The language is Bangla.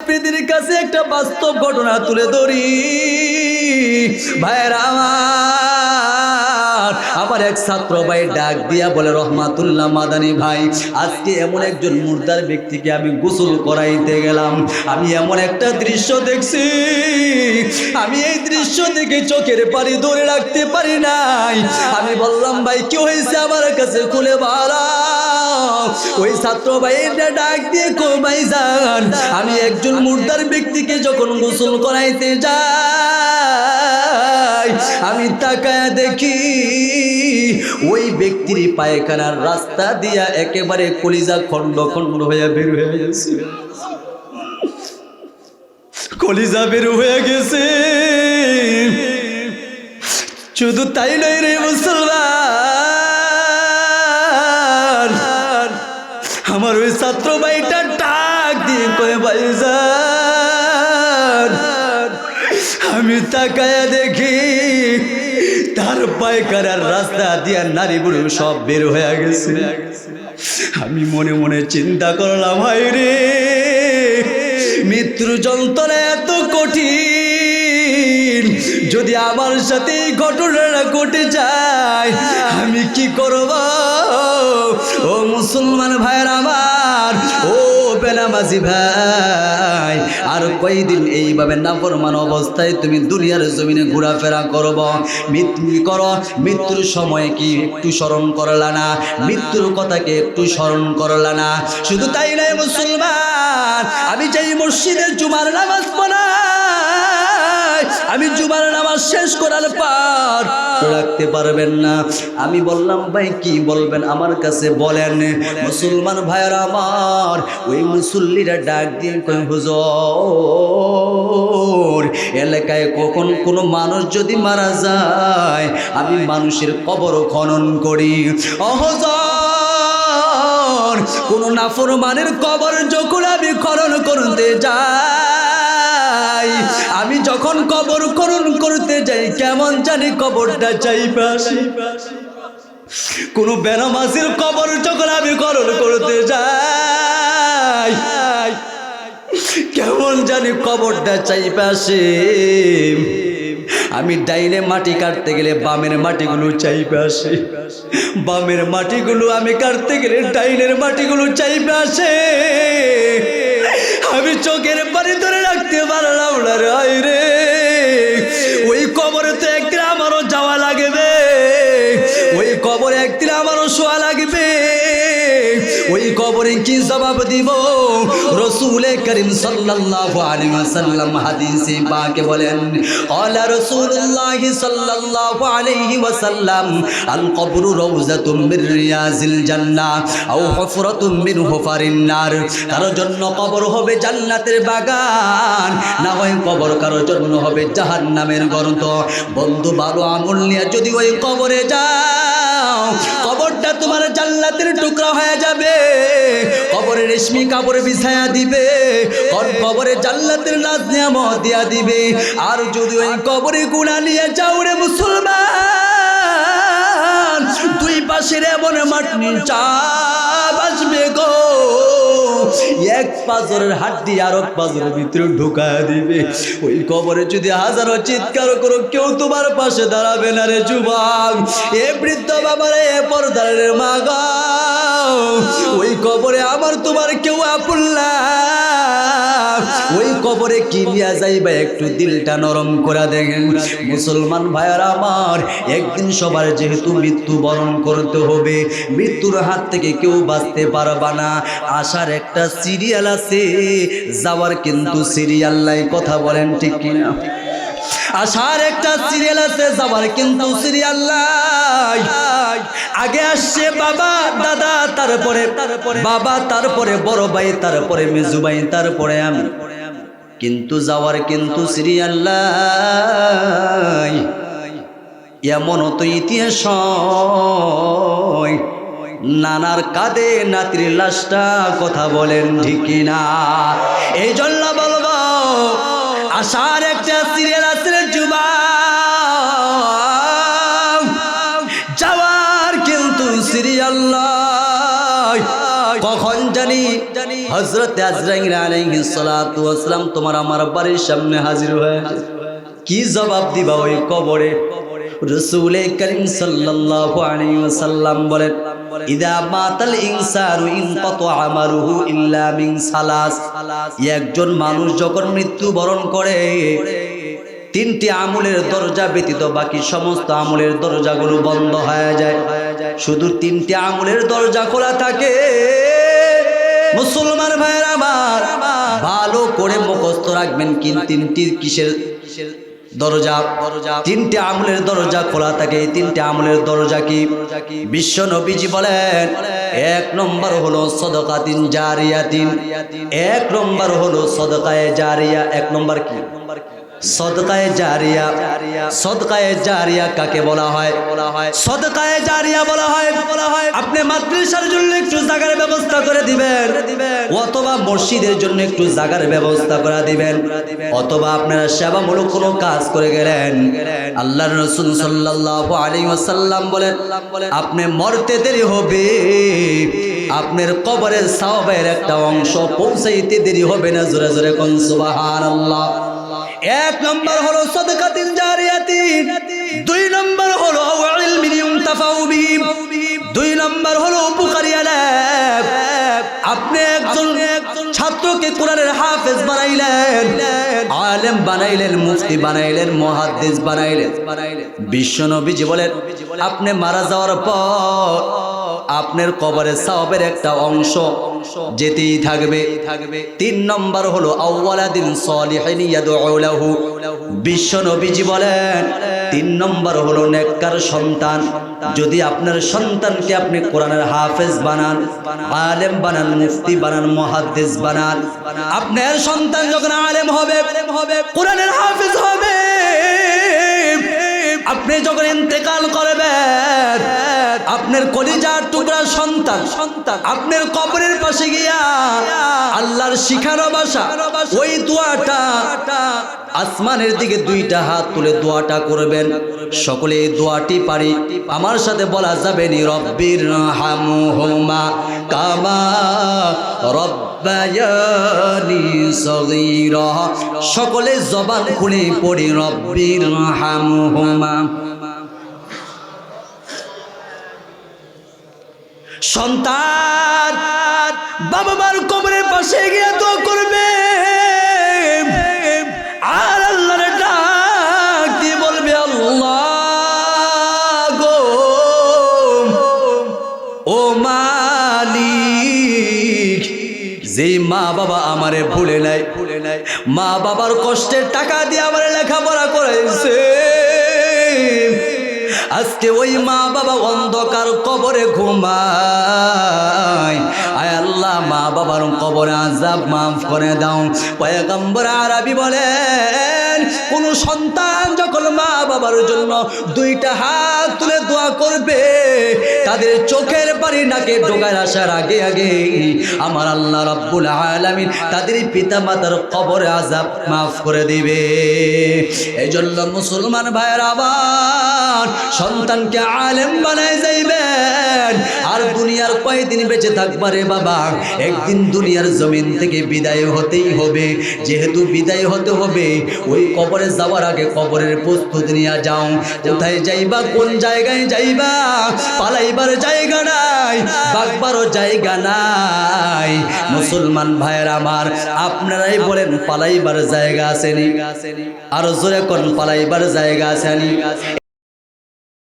উপস্থিতির কাছে একটা বাস্তব ঘটনা তুলে ধরি ভাইরা আমার এক ছাত্র ভাই ডাক দিয়া বলে, রহমাতুল্লাহ মাদানী ভাই, আজকে এমন একজন মুর্দার ব্যক্তিকে আমি গোসল করাইতে গেলাম, আমি এমন একটা দৃশ্য দেখছি, আমি এই দৃশ্য দেখে চোখের পানি ধরে রাখতে পারি নাই। আমি বললাম, ভাই কি হয়েছে আমার কাছে খুলে বলো। ওই ছাত্র ভাইটা ডাক দিয়ে কো, ভাইজান আমি একজন মুর্দার ব্যক্তিকে যখন গোসল করাইতে যাই, আমি তাকায় দেখি ওই ব্যক্তির পায়খানার রাস্তা দিয়া একেবারে কলিজা খন্ড খন্ড হয়ে বের হয়ে গেছে, কলিজা বের হয়ে গেছে। শুধু তাই নয় রে মুসলমান, আমার ওই ছাত্র ভাইটা ডাক দিয়ে কয়ে, ভাইজান আমি তাকায়া দেখি তার পায়খানার রাস্তা দিয়া নারী বুড়ো সব বের হয়ে গেছে। আমি মনে মনে চিন্তা করলাম, হায় রে মৃত্যুর যন্ত্রণা এত কঠিন, যদি আমার সাথে এই ঘটনাটা ঘটে যায় আমি কি করব? ও মুসলমান ভাইয়ের আমার, ও বেনামাজি ভাই, আর কয়দিন এইভাবে নাফরমান অবস্থায় তুমি দুনিয়ার জমিনে ঘোরাফেরা করব? মৃত্যুর সময় কি একটু স্মরণ করলা না? মৃত্যুর কথাকে একটু স্মরণ করলা না? শুধু তাই নয় মুসলমান, আমি চাই মসজিদের জুমার নামাজ পড়াই, আমি জুমার নামাজ শেষ করার পর রাখতে পারবেন না? আমি বললাম, ভাই কি বলবেন আমার কাছে বলেন। মুসলমান ভাইয়েরা আমার, ওই মুসল্লিরা ডাক দিয়ে কই, হুজুর এলাকায় কখন কোনো মানুষ যদি মারা যায় আমি মানুষের কবর খনন করি। হুজুর কোন নাফরমানের কবর যখন আমি খনন করতে যাই, আমি যখন কবর খনন করতে যাই কেমন জানি কবরটা চাইপা আসি। কোন বেনামাজির কবর যখন আমি খনন করতে যাই কেমন জানি কবরটা চাইপা আসে। আমি ডাইনে মাটি কাটতে গেলে বামের মাটিগুলো চাইপা আসে, বামের মাটিগুলো আমি কাটতে গেলে ডাইনের মাটিগুলো চাইপা আসে। আমি চোখের পানি ধরে রাখতে পারলাম না রে। ওই কবরে তো একদিন আমারও যাওয়া লাগবে, ওই কবরে একদিন আমারও শোয়া লাগবে। ওই কবরে কি জবাব দিব? রাসূল করিম সাল্লাল্লাহু আলাইহি ওয়াসাল্লাম হাদিসে পাকে বলেন, আলা রাসূলুল্লাহ সাল্লাল্লাহু আলাইহি ওয়াসাল্লাম, আল কবরু রাউযাতুম মির রিয়াজিল জান্নাহ আও হুফরাতুম মিন হুফারিন নার। কারোর জন্য কবর হবে জান্নাতের বাগান, না হয় কবর কারোর জন্য হবে জাহান্নামের গর্ত। বন্ধু ভালো আমল নিয়ে যদি ওই কবরে যাও, কবরটা তোমার জান্নাতের টুকরা হয়ে যাবে, কবরে রেশমি কাপড় বিছায়া দিবে, কবরে জান্নাতের নাজ নিয়ামত দিয়া দিবে। আর যদি ওই কবরে গুনাহ নিয়ে যাও রে মুসলমান, দুই পাশের এমন মাটি চাপ আসবে গো, এক পাজরের হাড্ডি আর এক পাজরের ভিতরে ঢুকায় দিবে। ওই কবরে যদি হাজারো চিৎকার করো কেউ তোমার পাশে দাঁড়াবে না রে যুবক। এ বৃদ্ধ বাবারে, এ পর্দার মা গো, ওই কবরে আমার তোমার কেউ আপন না। ওই কবরে কি নিয়ে যাইবা একটু দিলটা নরম করে দেখেন। মুসলমান ভাইয়ার আমার, একদিন সবার যেহেতু মৃত্যু বরণ করতে হবে, মৃত্যুর হাত থেকে কেউ বাঁচতে পারবা না। আসার একটা সিরিয়াল আছে, যাওয়ার কিন্তু সিরিয়াল নাই। কথা বলেন ঠিক কিনা? আসার একটা সিরিয়াল আছে, যাওয়ার কিন্তু সিরিয়াল নাই। আগে আসছে বাবা দাদা, তারপরে বাবা, তারপরে বড় ভাই, তারপরে মেজু ভাই, তারপরে আমি, কিন্তু যাওয়ার কিন্তু সিরিয়াল নাই। এমন তো ইতিহাস নানার কাঁধে নাতির লাশটা। কথা বলেন ঠিক কিনা? এই জন্য বলবো আসার একটা সিরিয়াল আছে যুবক, যাওয়ার কিন্তু সিরিয়াল নাই। কখন জানি হযরত আজরাইল আলাইহিস সালাতু ওয়াস সালাম তোমার আমার বাড়ির সামনে হাজির হয়েছে। কি জবাব দিবা ওই কবরে? রাসূল করিম সাল্লাল্লাহু আলাইহি ওয়াসাল্লাম বলেন, ইদা মাতাল ইনসানু ইনকাতা আমালুহু ইল্লা মিন সালাস। একজন মানুষ যখন মৃত্যুবরণ করে তিনটি আমলের দরজা ব্যতীত বাকি সমস্ত আমলের দরজাগুলো বন্ধ হয়ে যায়, শুধু তিনটি আমলের দরজা খোলা থাকে। মুসলমান ভাইরা আমার ভালো করে মুখস্থ রাখবেন, তিনটি কিসের দরজা? তিনটি আমলের দরজা খোলা থাকে। এই তিনটি আমলের দরজা কি? বিশ্ব নবীজি বলেন, এক নম্বর হলো সদকাতিন জারিয়াতিন। এক নম্বর হলো সদকায়ে জারিয়া। এক নম্বর কি? সদকায়ে জারিয়া। সদকায়ে জারিয়া কাকে বলা হয়? সদকায়ে জারিয়া বলা হয় আপনি মাদ্রাসার জন্য একটু জায়গার ব্যবস্থা করে দিবেন, অথবা মসজিদের জন্য একটু জায়গার ব্যবস্থা করে দিবেন, অথবা আপনারা সেবামূলক কোনো কাজ করে গেলেন। আল্লাহর রাসূল সাল্লাল্লাহু আলাইহি ওয়াসাল্লাম বলেন, আপনি মরতে দেরি হবে, আপনার কবরের সওয়াবের একটা অংশ পৌঁছাইতে দেরি হবে না। জোরে জোরে কোন সুবহানাল্লাহ। এক নম্বর হলো সাদাকাতিন জারিয়াতিন, দুই নম্বর হলো ইলমিন ইউনতাফাউ বিহি, দুই নম্বর হলো উপকারী আলেম। আপনি একজন ছাত্রকে কোরআনের হাফেজ বানাইলেন, আলেম বানাইলেন, মুফতি বানাইলেন, মুহাদ্দিস বানাইলেন। বিশ্ব নবীজি বলেন, আপনি মারা যাওয়ার পর আপনার কবরের সওয়াবের একটা অংশ যেতেই থাকবে। তিন নম্বর হলো আওয়ালাদিন সালিহিন ইয়াদউ লাহু। বিশ্ব নবীজি বলেন, তিন নম্বর হলো নেককার সন্তান। যদি আপনার সন্তানকে আপনি কোরআনের হাফেজ বানান, আলেম বানান, মুফতি বানান, মুহাদ্দিস বানান, আপনার সন্তান যখন আলেম হবে, কোরআনের হাফেজ হবে, আপনি যখন ইন্তেকাল করবেন, আপনার কলিজার টুকরা সন্তান আপনার কবরের পাশে গিয়া আল্লাহর শিখানো ভাষা ওই দোয়াটা আসমানের দিকে দুইটা হাত তুলে দোয়াটা করবেন। সকলে এই দোয়াটি পারি, আমার সাথে বলা যাবে নি, রব্বির হামহুমা কামা রব্বায়ানি সগীরা। সকলে জবান খুলে পড়ি, রব্বির হামহুমা। সন্তান বাবা মার কবরের পাশে গিয়ে দোয়া করবে, আর আল্লাহর ডাক দিয়ে বলবে, আল্লাহ গো ও মালিক, যে মা বাবা আমারে ভুলে নাই, মা বাবার কষ্টের টাকা দিয়ে আমারে লেখাপড়া করাইছে, আজকে ওই মা বাবা অন্ধকার কবরে ঘুমায়। আয় আল্লাহ, মা বাবার কবরে আযাব মাফ করে দাও। পয়গম্বর আরবি বলেন, কোন সন্তান যখন মা বাবার জন্য দুইটা হাত তুলে দোয়া করবে, তাদের চোখের পানি নাকে ঢোকার আসার আগে আগে আমার আল্লাহ রাব্বুল আলামিন তাদের পিতা মাতার কবরে আযাব মাফ করে দিবে। এই জন্য মুসলমান ভাইয়ের আবার সন্তানকে আলেম বানায় যাইবেন। আর দুনিয়ার কয়দিন বেঁচে থাকবা রে বাবা, একদিন দুনিয়ার জমিন থেকে বিদায় হতেই হবে। যেহেতু বিদায় হতে হবে, ওই কবরে যাওয়ার আগে কবরের প্রস্তুতি নিয়ে যাও। কোথায় যাইবা, কোন জায়গায় যাইবা, পালাইবার জায়গা নাই, বাগবারও জায়গা নাই। মুসলমান ভাইয়ের আমার, আপনারাই বলেন পালাইবার জায়গা আসেনি? আর জোরে কোন পালাইবার জায়গা আসেনি?